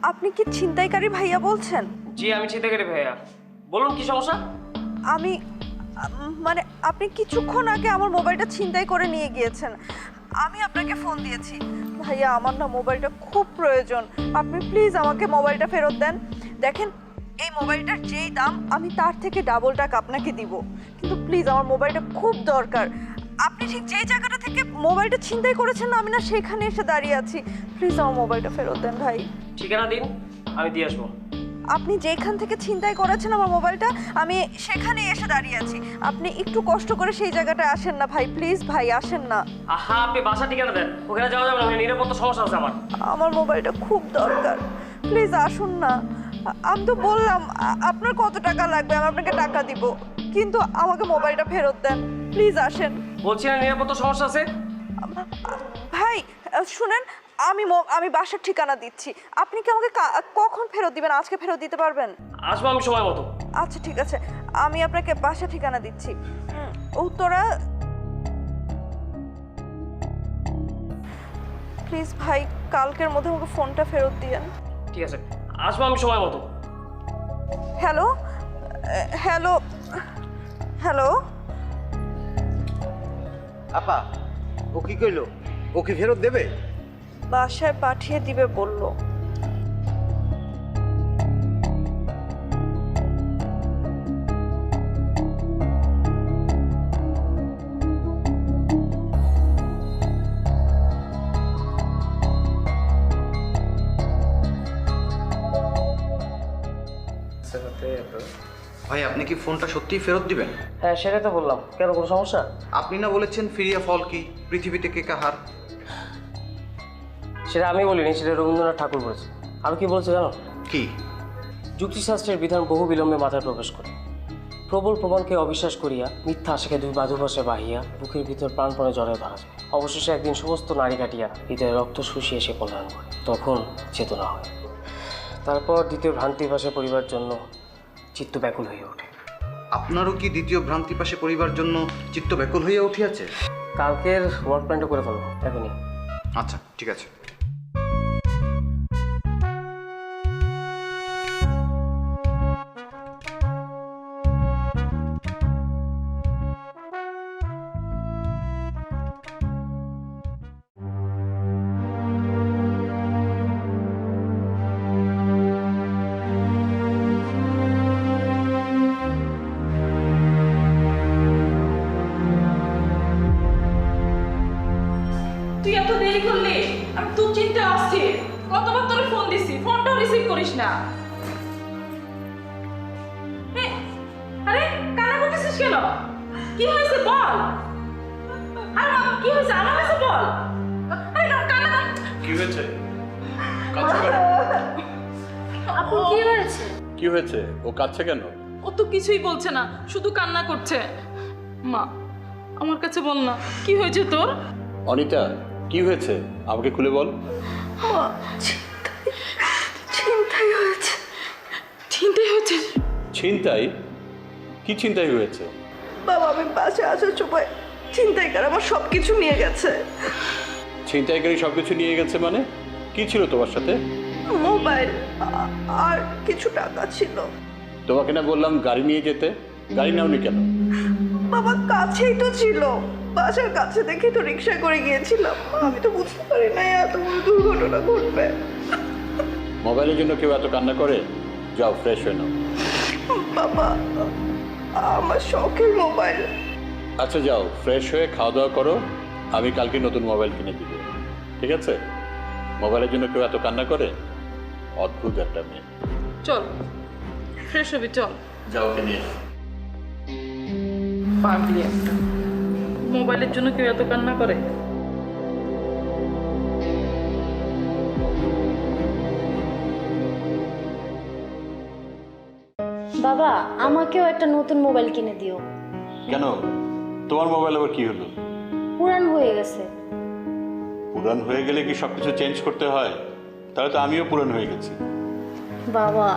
আপনি কি ছিনতাইকারী ভাইয়া বলছেন? জি আমি ছিনতাইকারী ভাইয়া। বলুন কি সমস্যা? আমি মানে আপনি কিছুক্ষণ আগে আমার মোবাইলটা ছিনতাই করে নিয়ে গিয়েছেন। আমি আপনাকে ফোন দিয়েছি। ভাইয়া আমার না মোবাইলটা খুব প্রয়োজন, আপনি প্লিজ আমাকে মোবাইলটা ফেরত দেন। দেখেন এই মোবাইলটার যেই দাম আমি তার থেকে ডাবল টাকা আপনাকে দিব, কিন্তু প্লিজ আমার মোবাইলটা খুব দরকার। আপনি ঠিক যেই জায়গাটা থেকে মোবাইলটা ছিনতাই করেছেন না, আমি না সেখানে এসে দাঁড়িয়ে আছি। প্লিজ আমার মোবাইলটা ফেরত দেন ভাই। ঠিকানা দিন, আমি দিয়ে আসবো। আপনি যেখান থেকে ছিনতাই করেছেন আমার মোবাইলটা, আমি সেখানে এসে দাঁড়িয়ে আছি। আপনি একটু কষ্ট করে সেই জায়গাটায় আসেন না ভাই, প্লিজ ভাই আসেন না। আহা আপনি বাসা ঠিকানা দেন, ওখানে যাওয়া যাবে না, ওখানে নিরাপত্তা সমস্যা আছে আমার। আমার মোবাইলটা খুব দরকার, প্লিজ আসুন না। আমি তো বললাম আপনার কত টাকা লাগবে আমি আপনাকে টাকা দিব, কিন্তু আমাকে মোবাইলটা ফেরত দেন, প্লিজ আসেন। বলছি না নিরাপত্তা সমস্যা আছে। ভাই শুনেন, আমি বাসার ঠিকানা দিচ্ছি, আপনি কি আমাকে কখন ফেরত দিবেন? আজকে ফেরত দিতে পারবেন? আসবো আমি সময় মতো। আচ্ছা ঠিক আছে, আমি আপনাকে বাসার ঠিকানা দিচ্ছি, উত্তরা। প্লিজ ভাই কালকের মধ্যে আমাকে ফোনটা ফেরত দিয়েন। ঠিক আছে, আসবো আমি সময় মতো। Hello hello hello. আপা, ও কি কইলো? ও কি ফেরত দেবে? বাসায় পাঠিয়ে দিবে বললো। ভাই আপনি কি ফোনটা সত্যিই ফেরত দিবেন? হ্যাঁ সেটাই তো বললাম, কেন কোনো সমস্যা? আপনি না বলেছেন ফিরিয়া ফল কি পৃথিবীতে কে কাহার? সেটা আমি বলিনি, সেটা রবীন্দ্রনাথ ঠাকুর বলেছে। আর কি বলছে জানো? কি? যুক্তিশাস্ত্রের বিধান বহু বিলম্বে মাথায় প্রবেশ করে, প্রবল প্রমাণকে অবিশ্বাস করিয়া মিথ্যা আশাকে দুই বাধুভাষে বাহিয়া বুকের ভিতর প্রাণপণে জড়ায় ধরা যায়। অবশেষে একদিন সমস্ত নারী কাটিয়া হৃদয়ে রক্ত শুষিয়ে সে পলায়ন করে, তখন চেতনা হয়। তারপর দ্বিতীয় ভ্রান্তির ভাষে পরিবার জন্য চিত্ত ব্যাকুল হয়ে ওঠে। আপনারও কি দ্বিতীয় ভ্রান্তি পাশে পরিবার জন্য চিত্ত ব্যাকুল হইয়া উঠিয়াছে? কালকের ওয়ার্ক প্ল্যানটা করে ফেলবো এখনই। আচ্ছা ঠিক আছে। তুই এত দেরি করলি, আমি তোর চিন্তা আসছি। কতবার তোর ফোন দিছি, ফোনটাও রিসিভ করিস না। আরে কান্না করতেছিস কেন? কি হয়েছে বল। আরে কি হয়েছে আমার কাছে বল। আরে কান্না কি হয়েছে? কাঁদছো কেন? আপু কি হয়েছে? কি হয়েছে? ও কাঁদছে কেন? ও তো কিছুই বলছে না, শুধু কান্না করছে। মা আমার কাছে বল না, কি হয়েছে তোর? অনিতা কি হয়েছে আমাকে খুলে বল। ছিনতাই হয়েছে। চিন্তাই হচ্ছে। ছিনতাই? কি ছিনতাই হয়েছে? বাবা আমি বাসায় আসার সময় ছিনতাইকার আমার সব কিছু নিয়ে গেছে। ছিনতাইকারী সবকিছু নিয়ে গেছে মানে? কি ছিল তোমার সাথে? মোবাইল আর কিছু টাকা ছিল। তোমাকে না বললাম গাড়ি নিয়ে যেতে, গাড়ি নাওনি কেন? বাবা কাছেই তো ছিল, বাসার কাছে দেখে তো রিক্সা করে গিয়েছিলাম, আমি তো বুঝতে পারি না এত বড় দুর্ঘটনা ঘটবে। মোবাইলের জন্য কেউ এত কান্না করে? যাও ফ্রেশ হয়ে নাও। বাবা আমার শখের মোবাইল। আচ্ছা যাও ফ্রেশ হয়ে খাওয়া দাওয়া করো, আমি কালকে নতুন মোবাইল কিনে দিব, ঠিক আছে? মোবাইলের জন্য কেউ এত কান্না করে? অদ্ভুত একটা মেয়ে। চল ফ্রেশ হবি, চল। যাও ওকে নিয়ে এসো। পাগলি একটা, মোবাইলের জন্য কেউ এত কান্না করে? বাবা আমাকেও একটা নতুন মোবাইল কিনে দিও। কেন? তোমার মোবাইল আবার কি হলো? পুরান হয়ে গেছে। পুরান হয়ে গেলে কি সবকিছু চেঞ্জ করতে হয়? তাহলে তো আমিও পুরান হয়ে গেছি। বাবা